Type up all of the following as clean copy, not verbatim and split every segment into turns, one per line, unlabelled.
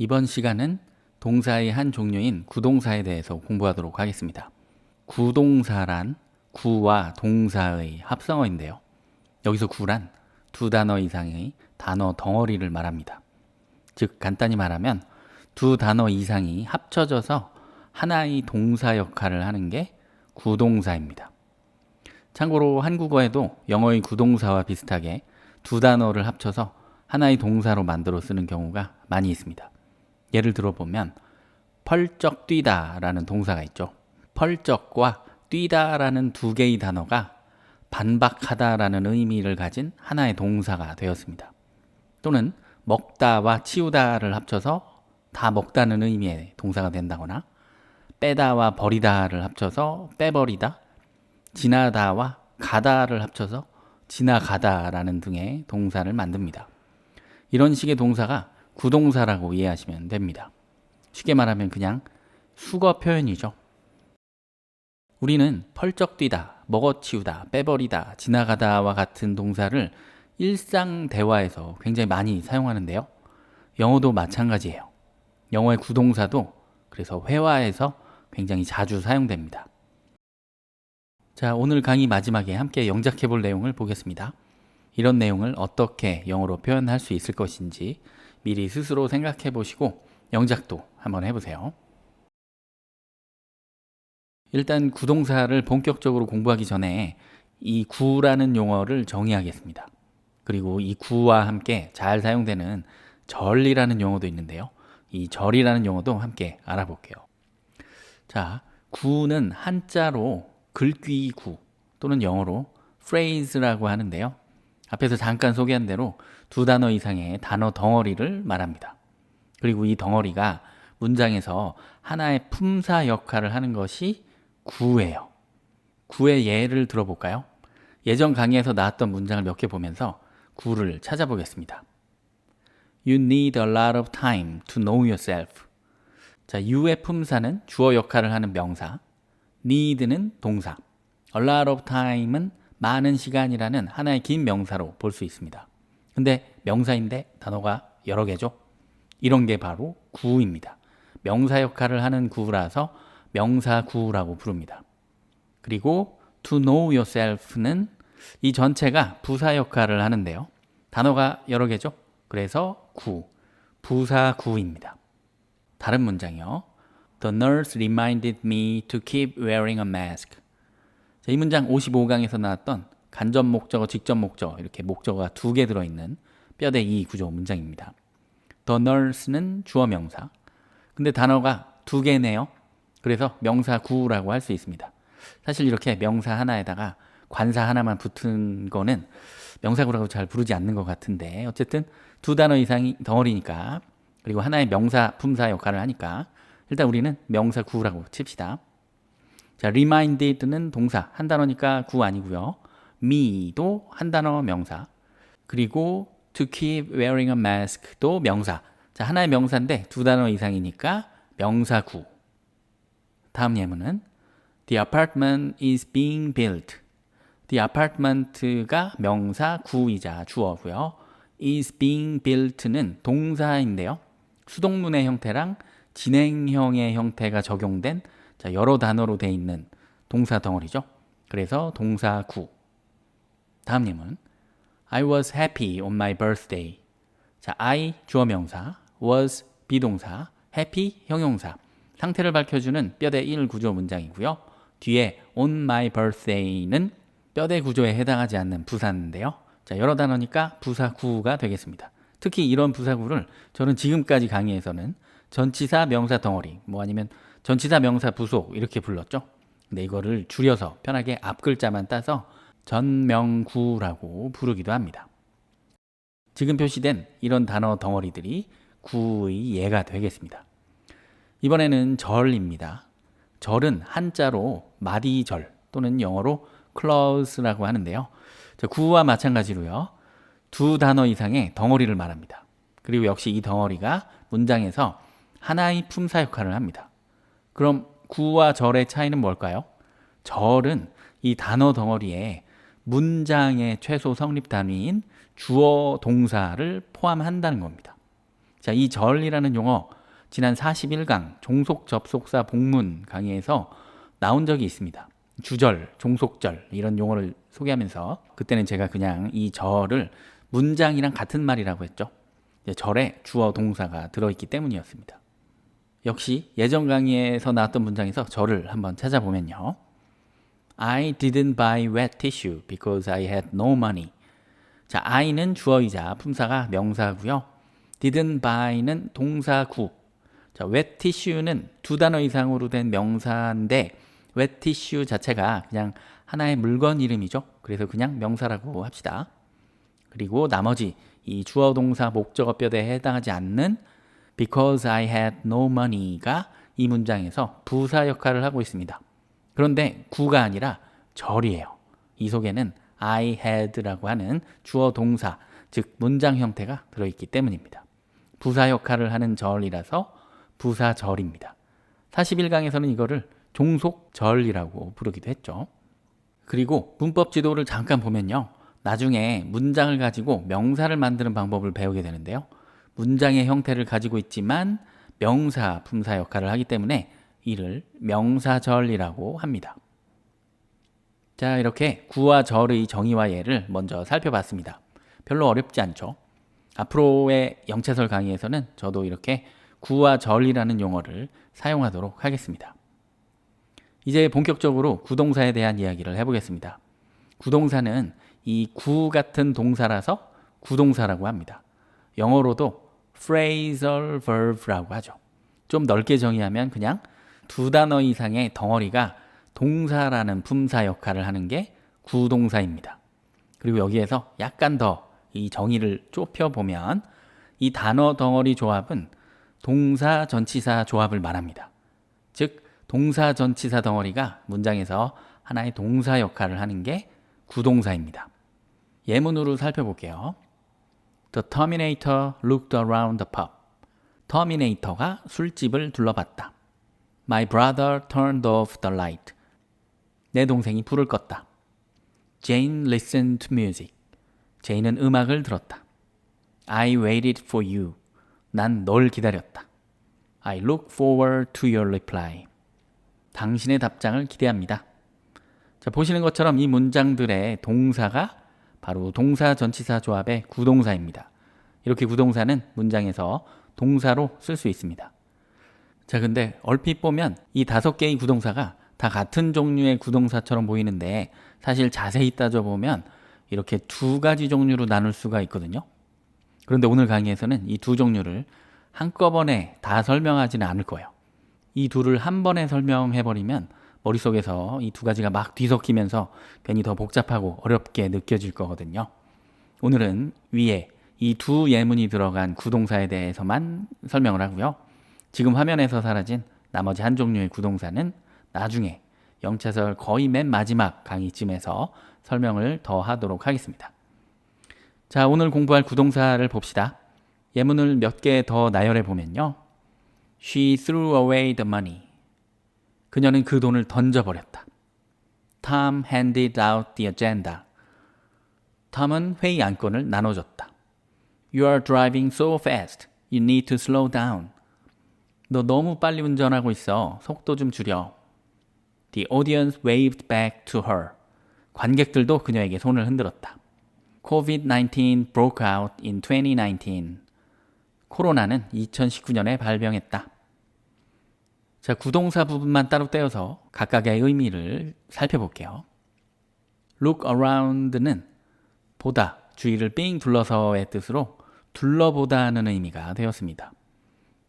이번 시간은 동사의 한 종류인 구동사에 대해서 공부하도록 하겠습니다. 구동사란 구와 동사의 합성어인데요. 여기서 구란 두 단어 이상의 단어 덩어리를 말합니다. 즉 간단히 말하면 두 단어 이상이 합쳐져서 하나의 동사 역할을 하는 게 구동사입니다. 참고로 한국어에도 영어의 구동사와 비슷하게 두 단어를 합쳐서 하나의 동사로 만들어 쓰는 경우가 많이 있습니다. 예를 들어보면 펄쩍 뛰다 라는 동사가 있죠. 펄쩍과 뛰다 라는 두 개의 단어가 반박하다 라는 의미를 가진 하나의 동사가 되었습니다. 또는 먹다와 치우다를 합쳐서 다 먹다는 의미의 동사가 된다거나 빼다와 버리다를 합쳐서 빼버리다, 지나다와 가다를 합쳐서 지나가다라는 등의 동사를 만듭니다. 이런 식의 동사가 구동사라고 이해하시면 됩니다. 쉽게 말하면 그냥 수거 표현이죠. 우리는 펄쩍 뛰다, 먹어치우다, 빼버리다, 지나가다와 같은 동사를 일상 대화에서 굉장히 많이 사용하는데요. 영어도 마찬가지예요. 영어의 구동사도 그래서 회화에서 굉장히 자주 사용됩니다. 자, 오늘 강의 마지막에 함께 영작해 볼 내용을 보겠습니다. 이런 내용을 어떻게 영어로 표현할 수 있을 것인지 미리 스스로 생각해 보시고 영작도 한번 해보세요. 일단 구동사를 본격적으로 공부하기 전에 이 구라는 용어를 정의하겠습니다. 그리고 이 구와 함께 잘 사용되는 절이라는 용어도 있는데요. 이 절이라는 용어도 함께 알아볼게요. 자, 구는 한자로 글귀 구 또는 영어로 phrase라고 하는데요. 앞에서 잠깐 소개한 대로 두 단어 이상의 단어 덩어리를 말합니다. 그리고 이 덩어리가 문장에서 하나의 품사 역할을 하는 것이 구예요. 구의 예를 들어볼까요? 예전 강의에서 나왔던 문장을 몇 개 보면서 구를 찾아보겠습니다. You need a lot of time to know yourself. 자, you의 품사는 주어 역할을 하는 명사, need는 동사, a lot of time은 많은 시간이라는 하나의 긴 명사로 볼 수 있습니다. 근데 명사인데 단어가 여러 개죠? 이런 게 바로 구입니다. 명사 역할을 하는 구라서 명사구라고 부릅니다. 그리고 to know yourself는 이 전체가 부사 역할을 하는데요. 단어가 여러 개죠? 그래서 구, 부사구입니다. 다른 문장이요. The nurse reminded me to keep wearing a mask. 자, 이 문장 55강에서 나왔던 간접 목적어, 직접 목적어 이렇게 목적어가 두 개 들어있는 뼈대 2 구조 문장입니다. The nurse는 주어 명사. 근데 단어가 두 개네요. 그래서 명사구라고 할 수 있습니다. 사실 이렇게 명사 하나에다가 관사 하나만 붙은 거는 명사구라고 잘 부르지 않는 것 같은데 어쨌든 두 단어 이상이 덩어리니까 그리고 하나의 명사, 품사 역할을 하니까 일단 우리는 명사구라고 칩시다. 자, reminded는 동사, 한 단어니까 구 아니고요. me도 한 단어 명사. 그리고 to keep wearing a mask도 명사. 자, 하나의 명사인데 두 단어 이상이니까 명사구. 다음 예문은 The apartment is being built. The apartment가 명사구이자 주어고요. is being built는 동사인데요. 수동문의 형태랑 진행형의 형태가 적용된 여러 단어로 되어 있는 동사 덩어리죠. 그래서 동사구. 다음 예문. I was happy on my birthday. 자, I 주어 명사, was 비동사, happy 형용사. 상태를 밝혀주는 뼈대 1 구조 문장이고요. 뒤에 on my birthday는 뼈대 구조에 해당하지 않는 부사인데요. 자, 여러 단어니까 부사구가 되겠습니다. 특히 이런 부사구를 저는 지금까지 강의에서는 전치사 명사 덩어리, 뭐 아니면 전치사 명사 부속 이렇게 불렀죠. 근데 이거를 줄여서 편하게 앞 글자만 따서 전명구라고 부르기도 합니다. 지금 표시된 이런 단어 덩어리들이 구의 예가 되겠습니다. 이번에는 절입니다. 절은 한자로 마디절 또는 영어로 clause라고 하는데요. 구와 마찬가지로요. 두 단어 이상의 덩어리를 말합니다. 그리고 역시 이 덩어리가 문장에서 하나의 품사 역할을 합니다. 그럼 구와 절의 차이는 뭘까요? 절은 이 단어 덩어리에 문장의 최소 성립 단위인 주어 동사를 포함한다는 겁니다. 자, 이 절이라는 용어 지난 41강 종속 접속사 복문 강의에서 나온 적이 있습니다. 주절, 종속절 이런 용어를 소개하면서 그때는 제가 그냥 이 절을 문장이랑 같은 말이라고 했죠. 절에 주어 동사가 들어있기 때문이었습니다. 역시 예전 강의에서 나왔던 문장에서 절을 한번 찾아보면요. I didn't buy wet tissue because I had no money. 자, I는 주어이자 품사가 명사고요. didn't buy는 동사구. 자, wet tissue는 두 단어 이상으로 된 명사인데 wet tissue 자체가 그냥 하나의 물건 이름이죠. 그래서 그냥 명사라고 합시다. 그리고 나머지 이 주어 동사 목적어 뼈대에 해당하지 않는 because I had no money가 이 문장에서 부사 역할을 하고 있습니다. 그런데 구가 아니라 절이에요. 이 속에는 I had라고 하는 주어 동사, 즉 문장 형태가 들어있기 때문입니다. 부사 역할을 하는 절이라서 부사절입니다. 41강에서는 이거를 종속절이라고 부르기도 했죠. 그리고 문법 지도를 잠깐 보면요. 나중에 문장을 가지고 명사를 만드는 방법을 배우게 되는데요. 문장의 형태를 가지고 있지만 명사, 품사 역할을 하기 때문에 이를 명사절이라고 합니다. 자, 이렇게 구와 절의 정의와 예를 먼저 살펴봤습니다. 별로 어렵지 않죠? 앞으로의 영체설 강의에서는 저도 이렇게 구와 절이라는 용어를 사용하도록 하겠습니다. 이제 본격적으로 구동사에 대한 이야기를 해보겠습니다. 구동사는 이 구 같은 동사라서 구동사라고 합니다. 영어로도 phrasal verb라고 하죠. 좀 넓게 정의하면 그냥 두 단어 이상의 덩어리가 동사라는 품사 역할을 하는 게 구동사입니다. 그리고 여기에서 약간 더 이 정의를 좁혀보면 이 단어 덩어리 조합은 동사 전치사 조합을 말합니다. 즉 동사 전치사 덩어리가 문장에서 하나의 동사 역할을 하는 게 구동사입니다. 예문으로 살펴볼게요. The Terminator looked around the pub. 터미네이터가 술집을 둘러봤다. My brother turned off the light. 내 동생이 불을 껐다. Jane listened to music. 제인은 음악을 들었다. I waited for you. 난 널 기다렸다. I look forward to your reply. 당신의 답장을 기대합니다. 자, 보시는 것처럼 이 문장들의 동사가 바로 동사 전치사 조합의 구동사입니다. 이렇게 구동사는 문장에서 동사로 쓸 수 있습니다. 자, 근데 얼핏 보면 이 5개의 구동사가 다 같은 종류의 구동사처럼 보이는데 사실 자세히 따져보면 이렇게 두 가지 종류로 나눌 수가 있거든요. 그런데 오늘 강의에서는 이 두 종류를 한꺼번에 다 설명하지는 않을 거예요. 이 둘을 한 번에 설명해버리면 머릿속에서 이 두 가지가 막 뒤섞이면서 괜히 더 복잡하고 어렵게 느껴질 거거든요. 오늘은 위에 이 두 예문이 들어간 구동사에 대해서만 설명을 하고요. 지금 화면에서 사라진 나머지 한 종류의 구동사는 나중에 영차설 거의 맨 마지막 강의쯤에서 설명을 더 하도록 하겠습니다. 자, 오늘 공부할 구동사를 봅시다. 예문을 몇 개 더 나열해 보면요. She threw away the money. 그녀는 그 돈을 던져버렸다. Tom handed out the agenda. 톰은 회의 안건을 나눠줬다. You are driving so fast. You need to slow down. 너 너무 빨리 운전하고 있어. 속도 좀 줄여. The audience waved back to her. 관객들도 그녀에게 손을 흔들었다. COVID-19 broke out in 2019. 코로나는 2019년에 발병했다. 자, 구동사 부분만 따로 떼어서 각각의 의미를 살펴볼게요. Look around는 보다, 주위를 삥 둘러서의 뜻으로 둘러보다는 의미가 되었습니다.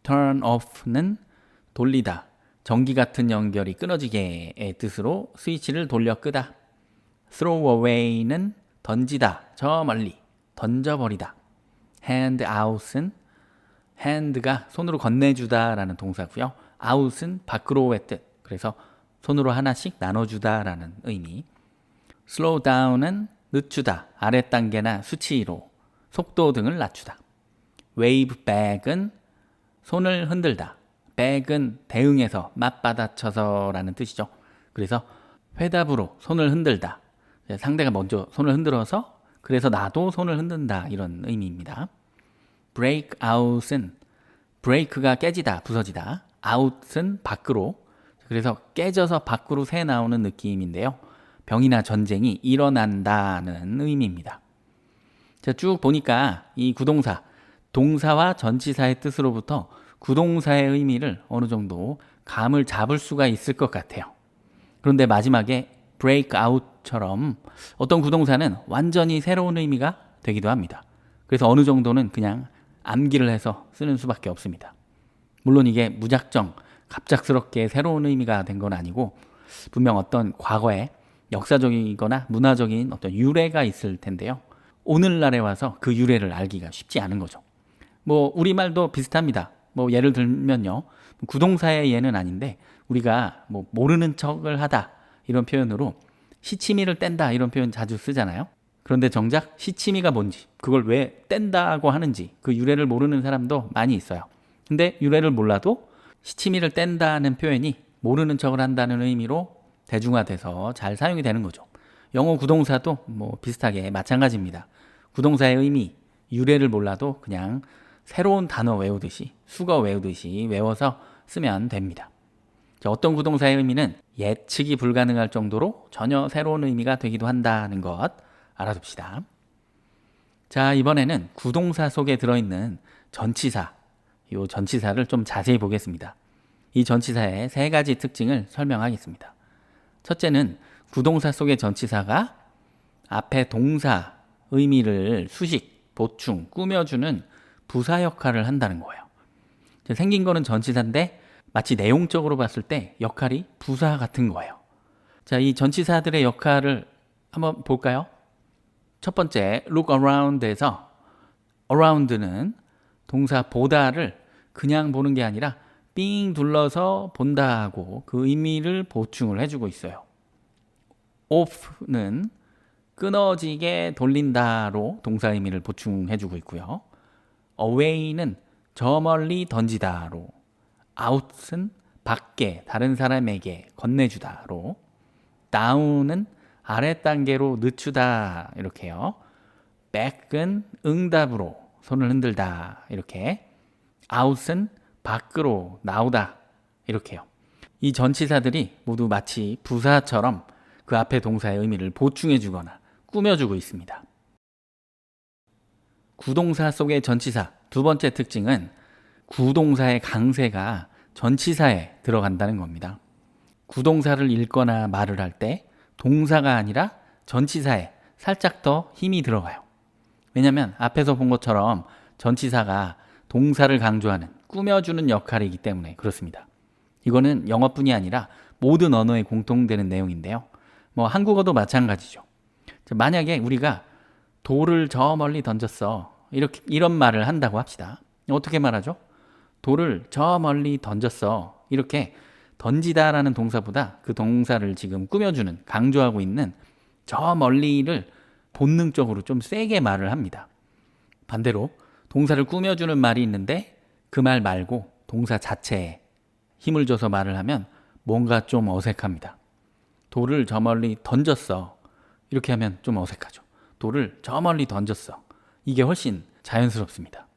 Turn off는 돌리다, 전기 같은 연결이 끊어지게의 뜻으로 스위치를 돌려 끄다. Throw away는 던지다, 저 멀리, 던져버리다. Hand out은 hand가 손으로 건네주다 라는 동사고요. out은 밖으로의 뜻, 그래서 손으로 하나씩 나눠주다 라는 의미. slow down은 늦추다, 아랫단계나 수치로, 속도 등을 낮추다. wave back은 손을 흔들다, back은 대응해서, 맞받아쳐서 라는 뜻이죠. 그래서 회답으로 손을 흔들다. 상대가 먼저 손을 흔들어서 그래서 나도 손을 흔든다 이런 의미입니다. break out은 break가 깨지다, 부서지다. out은 밖으로. 그래서 깨져서 밖으로 새 나오는 느낌인데요. 병이나 전쟁이 일어난다는 의미입니다. 자, 쭉 보니까 이 구동사, 동사와 전치사의 뜻으로부터 구동사의 의미를 어느 정도 감을 잡을 수가 있을 것 같아요. 그런데 마지막에 break out처럼 어떤 구동사는 완전히 새로운 의미가 되기도 합니다. 그래서 어느 정도는 그냥 암기를 해서 쓰는 수밖에 없습니다. 물론 이게 무작정 갑작스럽게 새로운 의미가 된 건 아니고 분명 어떤 과거에 역사적이거나 문화적인 어떤 유래가 있을 텐데요. 오늘날에 와서 그 유래를 알기가 쉽지 않은 거죠. 뭐 우리말도 비슷합니다. 뭐 예를 들면요. 구동사의 예는 아닌데 우리가 뭐 모르는 척을 하다 이런 표현으로 시치미를 뗀다 이런 표현 자주 쓰잖아요. 그런데 정작 시치미가 뭔지 그걸 왜 뗀다고 하는지 그 유래를 모르는 사람도 많이 있어요. 근데 유래를 몰라도 시치미를 뗀다는 표현이 모르는 척을 한다는 의미로 대중화돼서 잘 사용이 되는 거죠. 영어 구동사도 뭐 비슷하게 마찬가지입니다. 구동사의 의미, 유래를 몰라도 그냥 새로운 단어 외우듯이 수거 외우듯이 외워서 쓰면 됩니다. 자, 어떤 구동사의 의미는 예측이 불가능할 정도로 전혀 새로운 의미가 되기도 한다는 것 알아둡시다. 자, 이번에는 구동사 속에 들어있는 전치사, 이 전치사를 좀 자세히 보겠습니다. 이 전치사의 세 가지 특징을 설명하겠습니다. 첫째는 구동사 속의 전치사가 앞에 동사 의미를 수식, 보충, 꾸며주는 부사 역할을 한다는 거예요. 생긴 거는 전치사인데 마치 내용적으로 봤을 때 역할이 부사 같은 거예요. 자, 이 전치사들의 역할을 한번 볼까요? 첫 번째, look around에서 around는 동사 보다를 그냥 보는 게 아니라 삥 둘러서 본다 하고 그 의미를 보충을 해주고 있어요. off는 끊어지게 돌린다로 동사 의미를 보충해주고 있고요. away는 저 멀리 던지다로, out은 밖에 다른 사람에게 건네주다로, down은 아래 단계로 늦추다 이렇게요. back은 응답으로 손을 흔들다 이렇게, out은 밖으로 나오다 이렇게요. 이 전치사들이 모두 마치 부사처럼 그 앞에 동사의 의미를 보충해주거나 꾸며주고 있습니다. 구동사 속의 전치사 두 번째 특징은 구동사의 강세가 전치사에 들어간다는 겁니다. 구동사를 읽거나 말을 할 때 동사가 아니라 전치사에 살짝 더 힘이 들어가요. 왜냐하면 앞에서 본 것처럼 전치사가 동사를 강조하는, 꾸며주는 역할이기 때문에 그렇습니다. 이거는 영어뿐이 아니라 모든 언어에 공통되는 내용인데요. 뭐 한국어도 마찬가지죠. 만약에 우리가 돌을 저 멀리 던졌어. 이런 말을 한다고 합시다. 어떻게 말하죠? 돌을 저 멀리 던졌어. 이렇게 던지다라는 동사보다 그 동사를 지금 꾸며주는, 강조하고 있는 저 멀리를 본능적으로 좀 세게 말을 합니다. 반대로 동사를 꾸며주는 말이 있는데 그 말 말고 동사 자체에 힘을 줘서 말을 하면 뭔가 좀 어색합니다. 돌을 저 멀리 던졌어. 이렇게 하면 좀 어색하죠. 돌을 저 멀리 던졌어. 이게 훨씬 자연스럽습니다.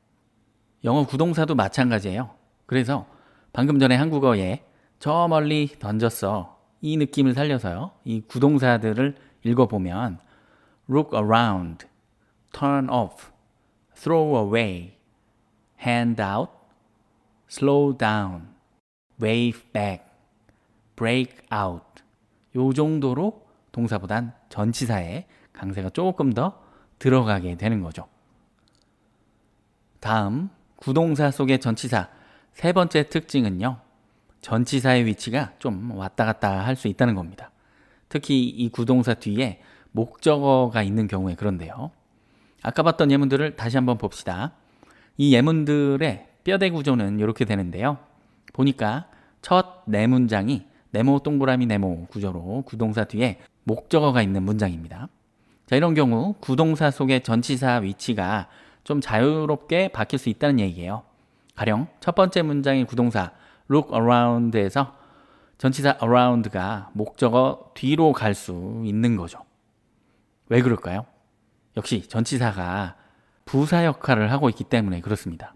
영어 구동사도 마찬가지예요. 그래서 방금 전에 한국어에 저 멀리 던졌어. 이 느낌을 살려서요. 이 구동사들을 읽어보면 look around, turn off, throw away, hand out, slow down, wave back, break out. 요 정도로 동사보단 전치사에 강세가 조금 더 들어가게 되는 거죠. 다음, 구동사 속의 전치사 세 번째 특징은요. 전치사의 위치가 좀 왔다 갔다 할 수 있다는 겁니다. 특히 이 구동사 뒤에 목적어가 있는 경우에 그런데요. 아까 봤던 예문들을 다시 한번 봅시다. 이 예문들의 뼈대 구조는 이렇게 되는데요. 보니까 첫 네 문장이 네모 동그라미 네모 구조로 구동사 뒤에 목적어가 있는 문장입니다. 자, 이런 경우 구동사 속의 전치사 위치가 좀 자유롭게 바뀔 수 있다는 얘기예요. 가령 첫 번째 문장의 구동사 look around에서 전치사 around가 목적어 뒤로 갈 수 있는 거죠. 왜 그럴까요? 역시 전치사가 부사 역할을 하고 있기 때문에 그렇습니다.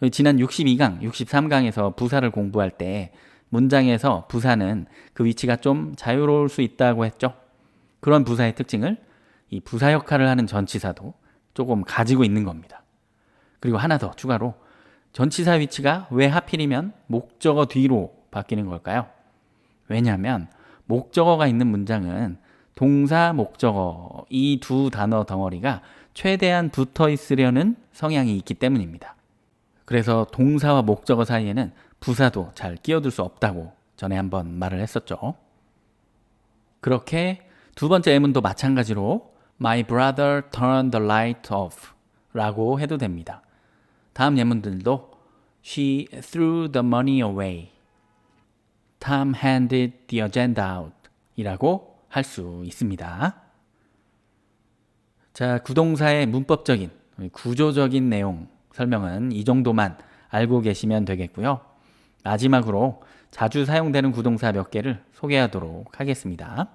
지난 62강, 63강에서 부사를 공부할 때 문장에서 부사는 그 위치가 좀 자유로울 수 있다고 했죠. 그런 부사의 특징을 이 부사 역할을 하는 전치사도 조금 가지고 있는 겁니다. 그리고 하나 더 추가로 전치사 위치가 왜 하필이면 목적어 뒤로 바뀌는 걸까요? 왜냐하면 목적어가 있는 문장은 동사, 목적어 이 두 단어 덩어리가 최대한 붙어 있으려는 성향이 있기 때문입니다. 그래서 동사와 목적어 사이에는 부사도 잘 끼어들 수 없다고 전에 한번 말을 했었죠. 그렇게 두 번째 예문도 마찬가지로 My brother turned the light off 라고 해도 됩니다. 다음 예문들도 She threw the money away, Tom handed the agenda out 이라고 할 수 있습니다. 자, 구동사의 문법적인, 구조적인 내용 설명은 이 정도만 알고 계시면 되겠고요. 마지막으로 자주 사용되는 구동사 몇 개를 소개하도록 하겠습니다.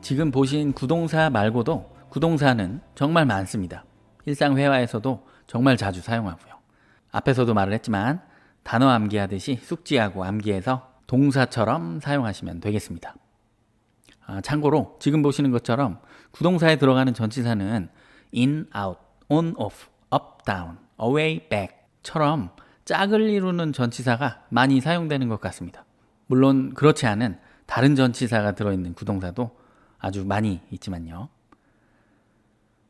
지금 보신 구동사 말고도 구동사는 정말 많습니다. 일상 회화에서도 정말 자주 사용하고요. 앞에서도 말을 했지만 단어 암기하듯이 숙지하고 암기해서 동사처럼 사용하시면 되겠습니다. 참고로 지금 보시는 것처럼 구동사에 들어가는 전치사는 in, out, on, off, up, down, away, back처럼 짝을 이루는 전치사가 많이 사용되는 것 같습니다. 물론 그렇지 않은 다른 전치사가 들어있는 구동사도 아주 많이 있지만요.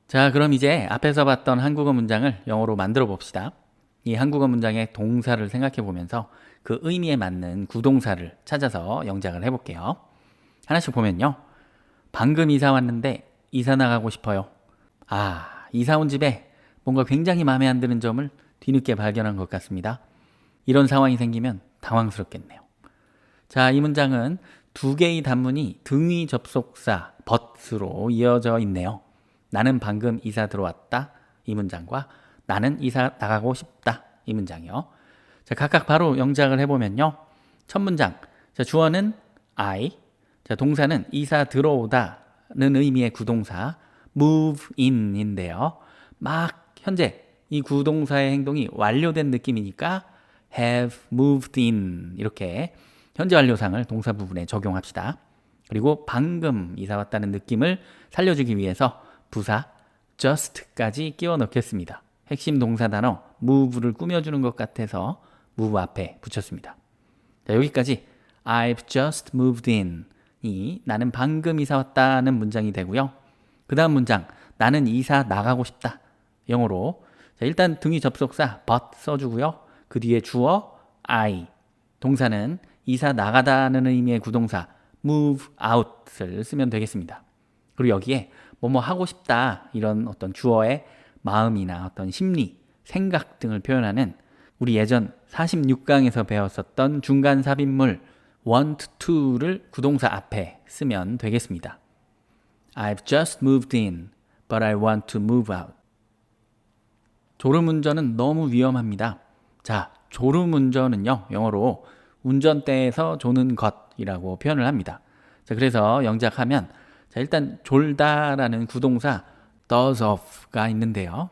자, 그럼 이제 앞에서 봤던 한국어 문장을 영어로 만들어 봅시다. 이 한국어 문장의 동사를 생각해 보면서 그 의미에 맞는 구동사를 찾아서 영작을 해볼게요. 하나씩 보면요. 방금 이사 왔는데 이사 나가고 싶어요. 이사 온 집에 뭔가 굉장히 마음에 안 드는 점을 뒤늦게 발견한 것 같습니다. 이런 상황이 생기면 당황스럽겠네요. 자, 이 문장은 두 개의 단문이 등위 접속사 but으로 이어져 있네요. 나는 방금 이사 들어왔다. 이 문장과 나는 이사 나가고 싶다. 이 문장이요. 자, 각각 바로 영작을 해보면요. 첫 문장. 자, 주어는 I. 자, 동사는 이사 들어오다는 의미의 구동사 move in인데요. 막 현재 이 구동사의 행동이 완료된 느낌이니까 have moved in 이렇게 현재 완료상을 동사 부분에 적용합시다. 그리고 방금 이사 왔다는 느낌을 살려주기 위해서 부사 just까지 끼워 넣겠습니다. 핵심 동사 단어 move를 꾸며주는 것 같아서 move 앞에 붙였습니다. 자, 여기까지 I've just moved in 이 나는 방금 이사 왔다는 문장이 되고요. 그 다음 문장 나는 이사 나가고 싶다. 영어로 자, 일단 등위 접속사 but 써주고요. 그 뒤에 주어 I 동사는 이사 나가다는 의미의 구동사 move out을 쓰면 되겠습니다. 그리고 여기에 뭐뭐 하고 싶다 이런 어떤 주어의 마음이나 어떤 심리, 생각 등을 표현하는 우리 예전 46강에서 배웠었던 중간 삽입물 want to를 구동사 앞에 쓰면 되겠습니다. I've just moved in, but I want to move out. 졸음운전은 너무 위험합니다. 자, 졸음운전은요, 영어로 운전대에서 조는 것이라고 표현을 합니다. 자, 그래서 영작하면 자, 일단 졸다라는 구동사 does of가 있는데요.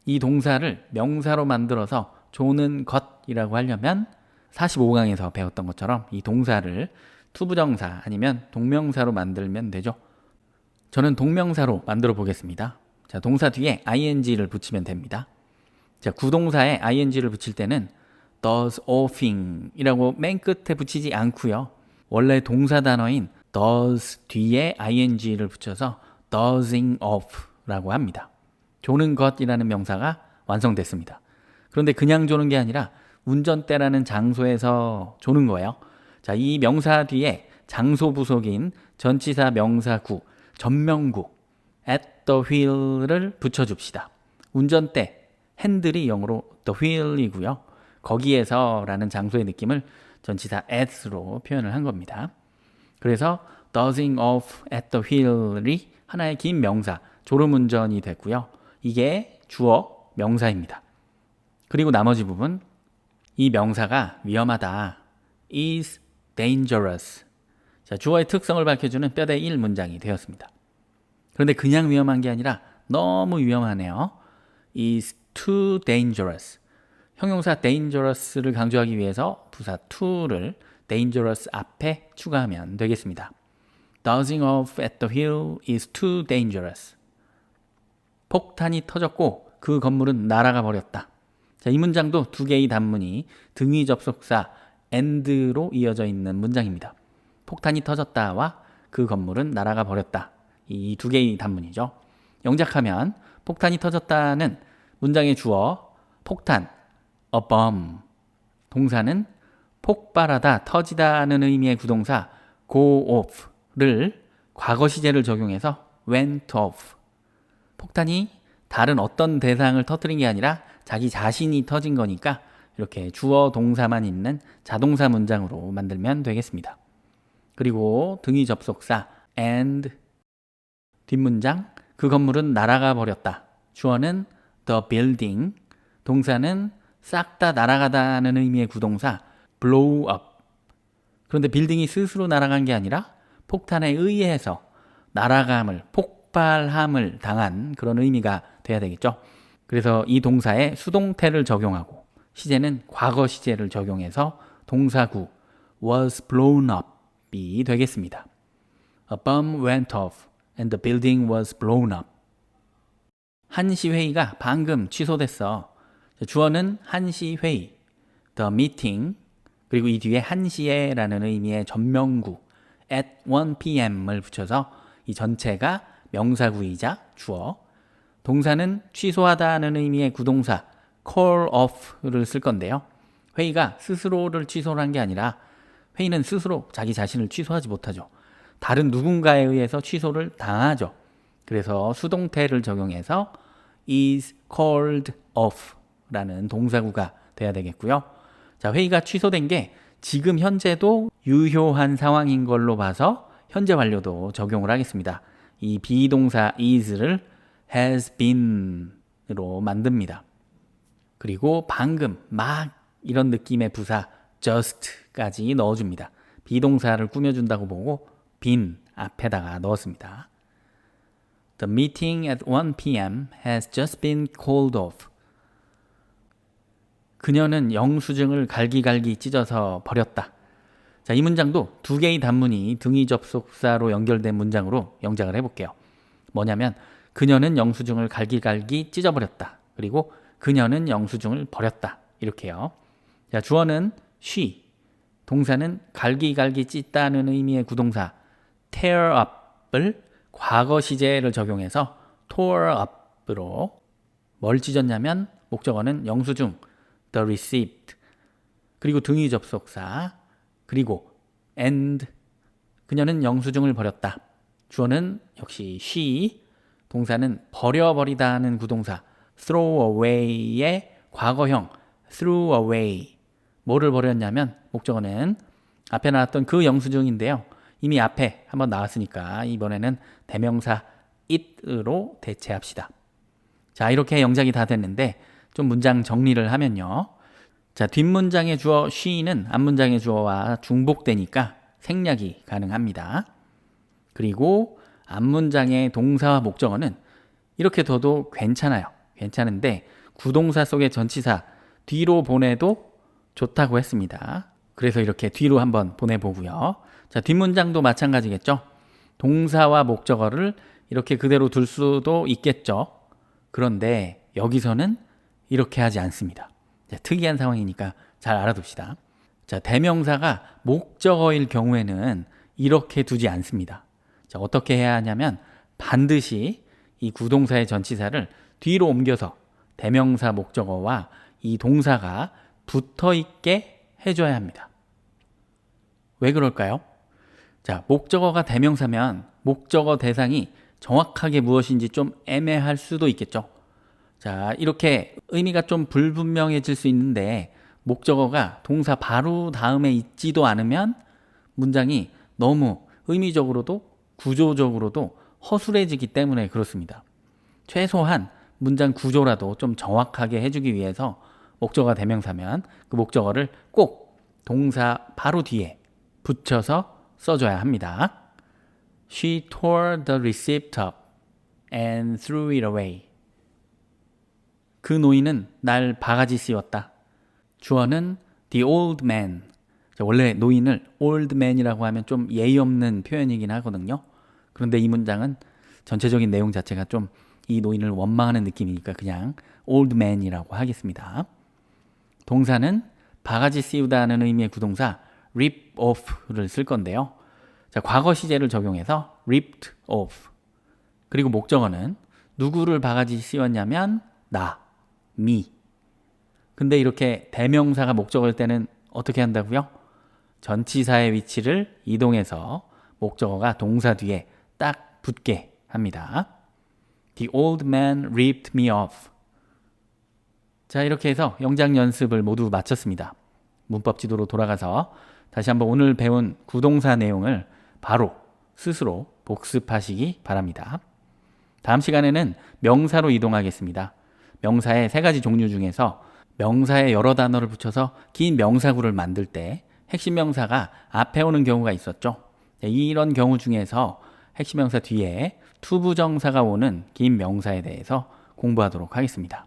이 동사를 명사로 만들어서 조는 것이라고 하려면 45강에서 배웠던 것처럼 이 동사를 투부정사 아니면 동명사로 만들면 되죠. 저는 동명사로 만들어 보겠습니다. 자, 동사 뒤에 ing를 붙이면 됩니다. 자, 구동사에 ing를 붙일 때는 does offing 이라고 맨 끝에 붙이지 않고요. 원래 동사 단어인 does 뒤에 ing를 붙여서 doesing off 라고 합니다. 조는 것이라는 명사가 완성됐습니다. 그런데 그냥 조는 게 아니라 운전대라는 장소에서 조는 거예요. 자, 이 명사 뒤에 장소 부속인 전치사 명사구, 전명구 at the wheel을 붙여줍시다. 운전대, 핸들이 영어로 the wheel이고요. 거기에서 라는 장소의 느낌을 전치사 at로 표현을 한 겁니다. 그래서 dozing off at the wheel이 하나의 긴 명사, 졸음운전이 됐고요. 이게 주어 명사입니다. 그리고 나머지 부분, 이 명사가 위험하다. is dangerous. 자, 주어의 특성을 밝혀주는 뼈대 1문장이 되었습니다. 그런데 그냥 위험한 게 아니라 너무 위험하네요. is too dangerous. 형용사 dangerous를 강조하기 위해서 부사 to를 dangerous 앞에 추가하면 되겠습니다. Dozing off at the wheel is too dangerous. 폭탄이 터졌고 그 건물은 날아가 버렸다. 자, 이 문장도 두 개의 단문이 등위 접속사 and로 이어져 있는 문장입니다. 폭탄이 터졌다와 그 건물은 날아가 버렸다. 이 두 개의 단문이죠. 영작하면 폭탄이 터졌다는 문장의 주어 폭탄, a bomb. 동사는 폭발하다, 터지다는 의미의 구동사 go off를 과거 시제를 적용해서 went off. 폭탄이 다른 어떤 대상을 터뜨린 게 아니라 자기 자신이 터진 거니까 이렇게 주어 동사만 있는 자동사 문장으로 만들면 되겠습니다. 그리고 등위 접속사 and 뒷문장 그 건물은 날아가 버렸다. 주어는 the building, 동사는 싹 다 날아가다는 의미의 구동사 blow up. 그런데 빌딩이 스스로 날아간 게 아니라 폭탄에 의해서 날아감을, 폭발함을 당한 그런 의미가 돼야 되겠죠. 그래서 이 동사에 수동태를 적용하고 시제는 과거 시제를 적용해서 동사구 was blown up이 되겠습니다. A bomb went off and the building was blown up. 한시 회의가 방금 취소됐어. 주어는 한시 회의, the meeting, 그리고 이 뒤에 한시에 라는 의미의 전명구 at 1 p.m.을 붙여서 이 전체가 명사구이자 주어, 동사는 취소하다는 의미의 구동사 call off를 쓸 건데요. 회의가 스스로를 취소를 한 게 아니라 회의는 스스로 자기 자신을 취소하지 못하죠. 다른 누군가에 의해서 취소를 당하죠. 그래서 수동태를 적용해서 is called off 라는 동사구가 돼야 되겠고요. 자, 회의가 취소된 게 지금 현재도 유효한 상황인 걸로 봐서 현재 완료도 적용을 하겠습니다. 이 비동사 is를 has been으로 만듭니다. 그리고 방금, 막 이런 느낌의 부사 just까지 넣어줍니다. 비동사를 꾸며준다고 보고 been 앞에다가 넣었습니다. The meeting at 1 p.m. has just been called off. 그녀는 영수증을 갈기갈기 찢어서 버렸다. 자, 이 문장도 두 개의 단문이 등위 접속사로 연결된 문장으로 영작을 해볼게요. 뭐냐면 그녀는 영수증을 갈기갈기 찢어버렸다. 그리고 그녀는 영수증을 버렸다. 이렇게요. 자, 주어는 she, 동사는 갈기갈기 찢다는 의미의 구동사 tear up을 과거 시제를 적용해서 tore up으로 뭘 찢었냐면 목적어는 영수증, the receipt, 그리고 등위 접속사, 그리고 and, 그녀는 영수증을 버렸다. 주어는 역시 she, 동사는 버려버리다는 구동사 throw away의 과거형 threw away. 뭐를 버렸냐면 목적어는 앞에 나왔던 그 영수증인데요. 이미 앞에 한번 나왔으니까 이번에는 대명사 it으로 대체합시다. 자, 이렇게 영작이 다 됐는데 좀 문장 정리를 하면요. 자, 뒷문장의 주어 she는 앞문장의 주어와 중복되니까 생략이 가능합니다. 그리고 앞문장의 동사와 목적어는 이렇게 둬도 괜찮아요. 괜찮은데 구동사 속의 전치사 뒤로 보내도 좋다고 했습니다. 그래서 이렇게 뒤로 한번 보내보고요. 자, 뒷문장도 마찬가지겠죠. 동사와 목적어를 이렇게 그대로 둘 수도 있겠죠. 그런데 여기서는 이렇게 하지 않습니다. 자, 특이한 상황이니까 잘 알아둡시다. 자, 대명사가 목적어일 경우에는 이렇게 두지 않습니다. 자, 어떻게 해야 하냐면 반드시 이 구동사의 전치사를 뒤로 옮겨서 대명사 목적어와 이 동사가 붙어 있게 해줘야 합니다. 왜 그럴까요? 자, 목적어가 대명사면 목적어 대상이 정확하게 무엇인지 좀 애매할 수도 있겠죠. 자, 이렇게 의미가 좀 불분명해질 수 있는데 목적어가 동사 바로 다음에 있지도 않으면 문장이 너무 의미적으로도 구조적으로도 허술해지기 때문에 그렇습니다. 최소한 문장 구조라도 좀 정확하게 해주기 위해서 목적어가 대명사면 그 목적어를 꼭 동사 바로 뒤에 붙여서 써줘야 합니다. She tore the receipt up and threw it away. 그 노인은 날 바가지 씌웠다. 주어는 the old man. 원래 노인을 old man이라고 하면 좀 예의 없는 표현이긴 하거든요. 그런데 이 문장은 전체적인 내용 자체가 좀 이 노인을 원망하는 느낌이니까 그냥 old man이라고 하겠습니다. 동사는 바가지 씌우다는 의미의 구동사 rip off를 쓸 건데요. 자, 과거 시제를 적용해서 ripped off. 그리고 목적어는 누구를 바가지 씌웠냐면 나, me. 근데 이렇게 대명사가 목적어일 때는 어떻게 한다고요? 전치사의 위치를 이동해서 목적어가 동사 뒤에 딱 붙게 합니다. The old man ripped me off. 자, 이렇게 해서 영작 연습을 모두 마쳤습니다. 문법 지도로 돌아가서 다시 한번 오늘 배운 구동사 내용을 바로 스스로 복습하시기 바랍니다. 다음 시간에는 명사로 이동하겠습니다. 명사의 3가지 종류 중에서 명사에 여러 단어를 붙여서 긴 명사구를 만들 때 핵심 명사가 앞에 오는 경우가 있었죠. 이런 경우 중에서 핵심 명사 뒤에 투부정사가 오는 긴 명사에 대해서 공부하도록 하겠습니다.